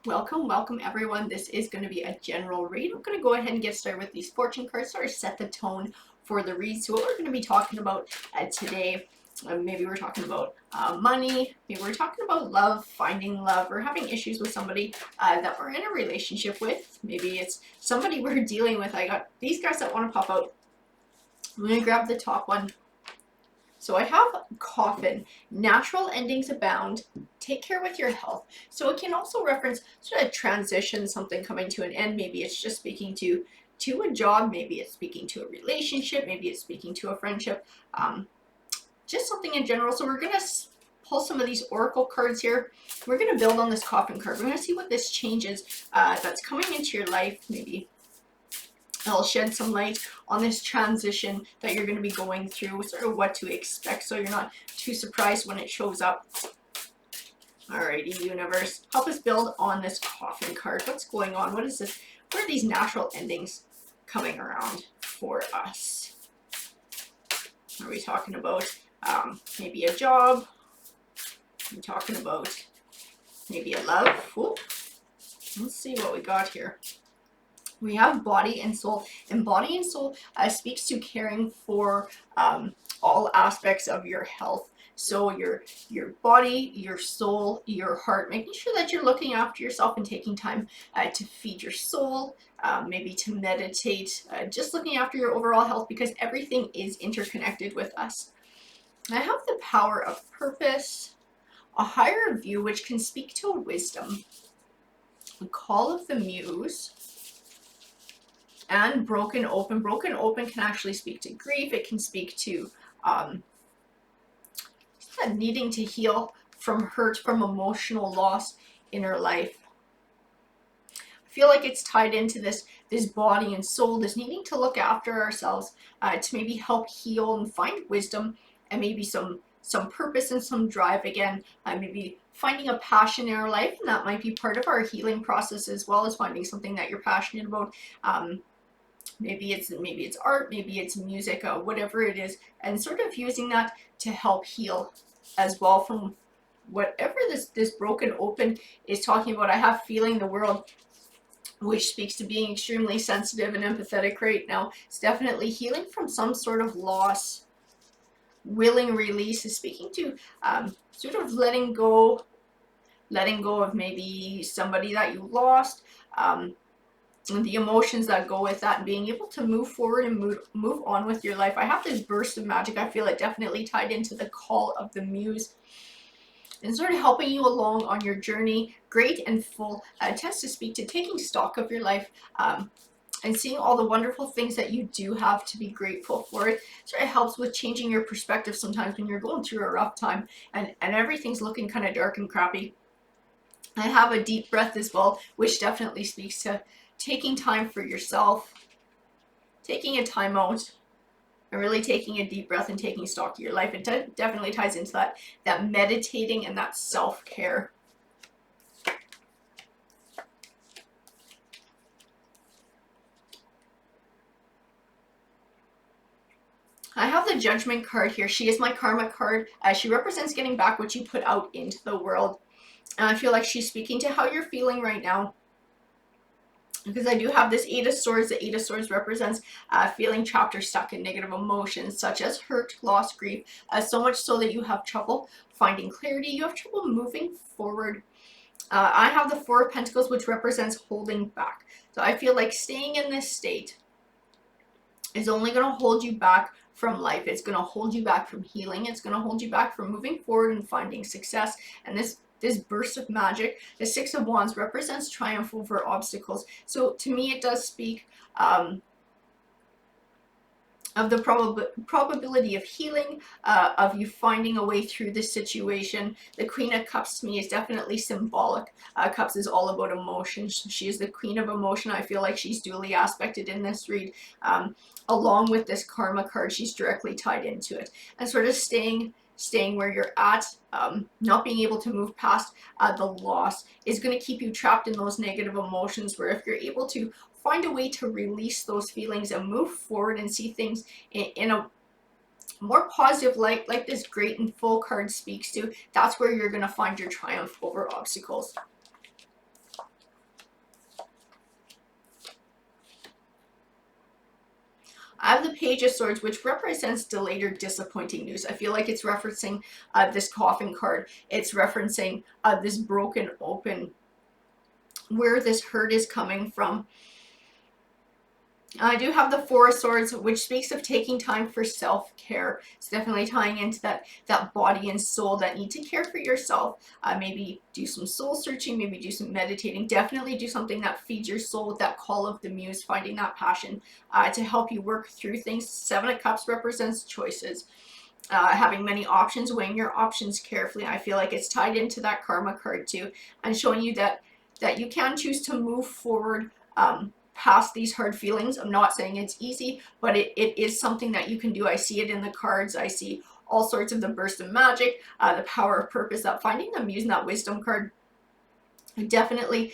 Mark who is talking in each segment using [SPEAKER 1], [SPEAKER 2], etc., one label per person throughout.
[SPEAKER 1] Welcome everyone. This is going to be a general read. I'm going to go ahead and get started with these fortune cards, sort of set the tone for the read. So what we're going to be talking about today, maybe we're talking about money, maybe we're talking about love, finding love, or having issues with somebody that we're in a relationship with. Maybe it's somebody we're dealing with. I got these guys that want to pop out. I'm going to grab the top one. So I have coffin, natural endings abound, take care with your health. So it can also reference sort of transition, something coming to an end. Maybe it's just speaking to a job, maybe it's speaking to a relationship, maybe it's speaking to a friendship, just something in general. So we're going to pull some of these oracle cards here. We're going to build on this coffin card. We're going to see what this changes that's coming into your life. Maybe I'll shed some light on this transition that you're going to be going through, sort of what to expect, so you're not too surprised when it shows up. Alrighty, universe, help us build on this coffin card. What's going on? What is this? What are these natural endings coming around for us? Are we talking about maybe a job? Are we talking about maybe a love? Ooh. Let's see what we got here. We have body and soul, and body and soul speaks to caring for all aspects of your health. So your body, your soul, your heart, making sure that you're looking after yourself and taking time to feed your soul, maybe to meditate, just looking after your overall health, because everything is interconnected with us. I have the power of purpose, a higher view, which can speak to wisdom, the call of the muse, and broken open. Broken open can actually speak to grief. It can speak to needing to heal from hurt, from emotional loss in her life. I feel like it's tied into this body and soul, this needing to look after ourselves, to maybe help heal and find wisdom and maybe some purpose and some drive again. Maybe finding a passion in our life, and that might be part of our healing process, as well as finding something that you're passionate about. Maybe it's art, maybe it's music, whatever it is, and sort of using that to help heal as well from whatever this broken open is talking about. I have feeling the world, which speaks to being extremely sensitive and empathetic right now. It's definitely healing from some sort of loss. Willing release is speaking to sort of letting go of maybe somebody that you lost, and the emotions that go with that, and being able to move forward and move on with your life. I have this burst of magic. I feel it definitely tied into the call of the muse and sort of helping you along on your journey. Great and full tends to speak to taking stock of your life, and seeing all the wonderful things that you do have to be grateful for. It sort of helps with changing your perspective sometimes when you're going through a rough time and everything's looking kind of dark and crappy. I have a deep breath as well, which definitely speaks to taking time for yourself, taking a time out, and really taking a deep breath and taking stock of your life. It definitely ties into that meditating and that self-care. I have the Judgment card here. She is my karma card. She represents getting back what you put out into the world. And I feel like she's speaking to how you're feeling right now, because I do have this Eight of Swords. The Eight of Swords represents feeling trapped or stuck in negative emotions such as hurt, loss, grief, so much so that you have trouble finding clarity. You have trouble moving forward. I have the Four of Pentacles, which represents holding back. So I feel like staying in this state is only going to hold you back from life. It's going to hold you back from healing. It's going to hold you back from moving forward and finding success. And this burst of magic, the Six of Wands, represents triumph over obstacles. So to me, it does speak of the probability of healing, of you finding a way through this situation. The Queen of Cups to me is definitely symbolic. Cups is all about emotion. She is the Queen of Emotion. I feel like she's dually aspected in this read. Along with this Karma card, she's directly tied into it. And sort of staying where you're at, not being able to move past the loss is going to keep you trapped in those negative emotions, where if you're able to find a way to release those feelings and move forward and see things in a more positive light, like this Great and Full card speaks to, that's where you're going to find your triumph over obstacles. I have the Page of Swords, which represents delayed or disappointing news. I feel like it's referencing this coffin card. It's referencing this broken open, where this hurt is coming from. I do have the Four of Swords, which speaks of taking time for self-care. It's definitely tying into that body and soul that need to care for yourself. Maybe do some soul searching, maybe do some meditating. Definitely do something that feeds your soul with that call of the muse, finding that passion to help you work through things. Seven of Cups represents choices. Having many options, weighing your options carefully. I feel like it's tied into that Karma card too, and showing you that you can choose to move forward past these hard feelings. I'm not saying it's easy, but it is something that you can do. I see it in the cards. I see all sorts of the burst of magic, the power of purpose, that finding them using that wisdom card. Definitely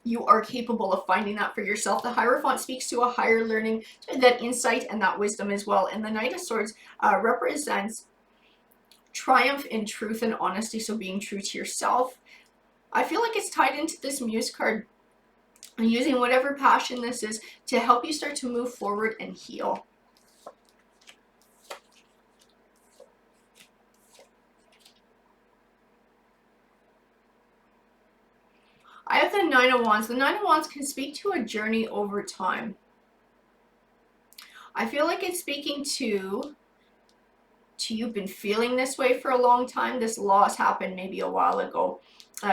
[SPEAKER 1] you are capable of finding that for yourself. The Hierophant speaks to a higher learning, that insight and that wisdom as well. And the Knight of Swords represents triumph in truth and honesty, so being true to yourself. I feel like it's tied into this Muse card, and using whatever passion this is to help you start to move forward and heal. I have the Nine of Wands. The Nine of Wands can speak to a journey over time. I feel like it's speaking to you've been feeling this way for a long time. This loss happened maybe a while ago.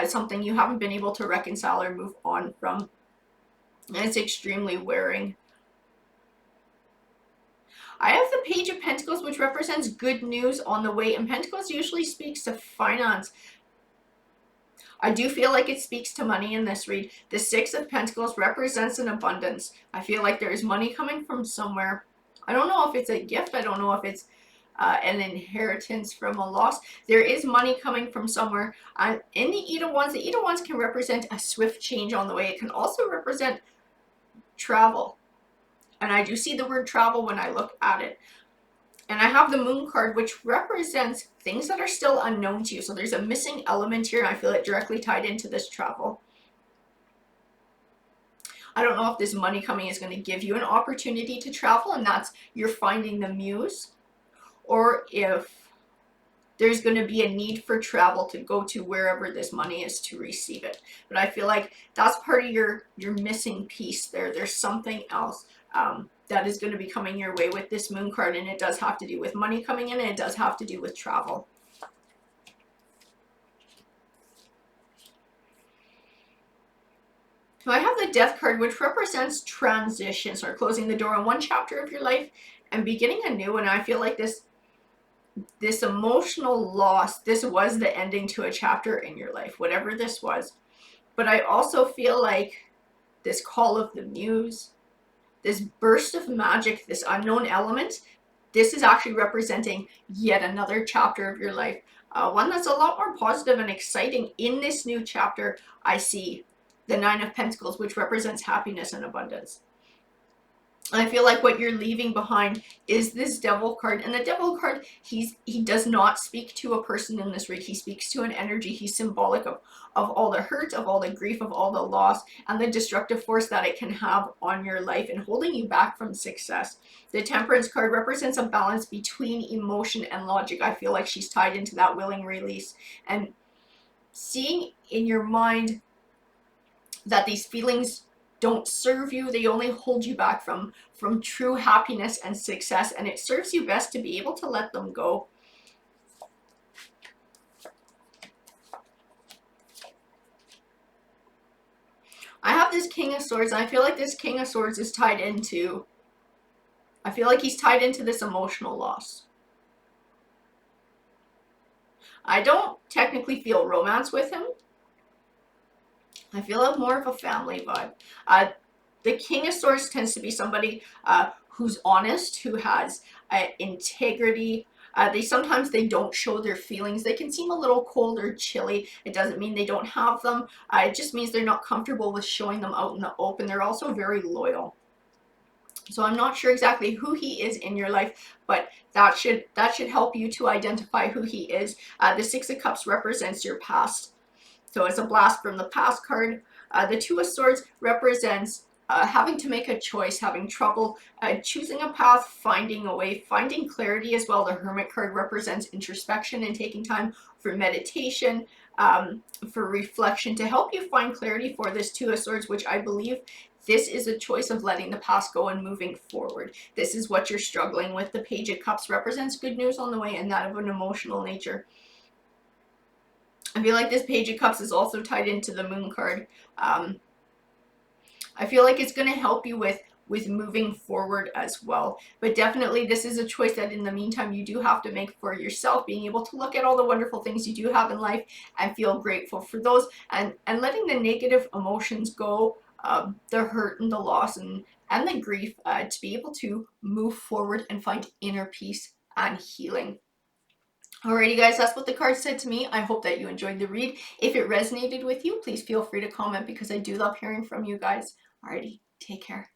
[SPEAKER 1] Something you haven't been able to reconcile or move on from. And it's extremely wearing. I have the Page of Pentacles, which represents good news on the way. And Pentacles usually speaks to finance. I do feel like it speaks to money in this read. The Six of Pentacles represents an abundance. I feel like there is money coming from somewhere. I don't know if it's a gift. I don't know if it's an inheritance from a loss. There is money coming from somewhere. In the Eight of Wands can represent a swift change on the way. It can also represent travel. And I do see the word travel when I look at it. And I have the Moon card, which represents things that are still unknown to you. So there's a missing element here, and I feel it directly tied into this travel. I don't know if this money coming is going to give you an opportunity to travel, and that's you're finding the muse, or if there's going to be a need for travel to go to wherever this money is to receive it. But I feel like that's part of your missing piece there. There's something else that is going to be coming your way with this Moon card, and it does have to do with money coming in, and it does have to do with travel. So I have the Death card, which represents transition, so closing the door on one chapter of your life and beginning a new one. I feel like this emotional loss, this was the ending to a chapter in your life, whatever this was. But I also feel like this call of the muse, this burst of magic, this unknown element, this is actually representing yet another chapter of your life. One that's a lot more positive and exciting. In this new chapter, I see the Nine of Pentacles, which represents happiness and abundance. I feel like what you're leaving behind is this Devil card. And the Devil card, he does not speak to a person in this read. He speaks to an energy. He's symbolic of all the hurt, of all the grief, of all the loss, and the destructive force that it can have on your life and holding you back from success. The Temperance card represents a balance between emotion and logic. I feel like she's tied into that willing release. And seeing in your mind that these feelings don't serve you, they only hold you back from true happiness and success, and it serves you best to be able to let them go. I have this King of Swords, and I feel like this King of Swords is tied into, I feel like he's tied into this emotional loss. I don't technically feel romance with him. I feel like more of a family vibe. The King of Swords tends to be somebody who's honest, who has integrity. Sometimes they don't show their feelings. They can seem a little cold or chilly. It doesn't mean they don't have them. It just means they're not comfortable with showing them out in the open. They're also very loyal. So I'm not sure exactly who he is in your life, but that should help you to identify who he is. The Six of Cups represents your past. So it's a blast from the past card. The Two of Swords represents having to make a choice, having trouble choosing a path, finding a way, finding clarity as well. The Hermit card represents introspection and taking time for meditation, for reflection, to help you find clarity for this Two of Swords, which I believe this is a choice of letting the past go and moving forward. This is what you're struggling with. The Page of Cups represents good news on the way, and that of an emotional nature. I feel like this Page of Cups is also tied into the Moon card. I feel like it's going to help you with moving forward as well. But definitely this is a choice that in the meantime you do have to make for yourself, being able to look at all the wonderful things you do have in life and feel grateful for those, and letting the negative emotions go, the hurt and the loss and the grief, to be able to move forward and find inner peace and healing. Alrighty guys, that's what the card said to me. I hope that you enjoyed the read. If it resonated with you, please feel free to comment because I do love hearing from you guys. Alrighty, take care.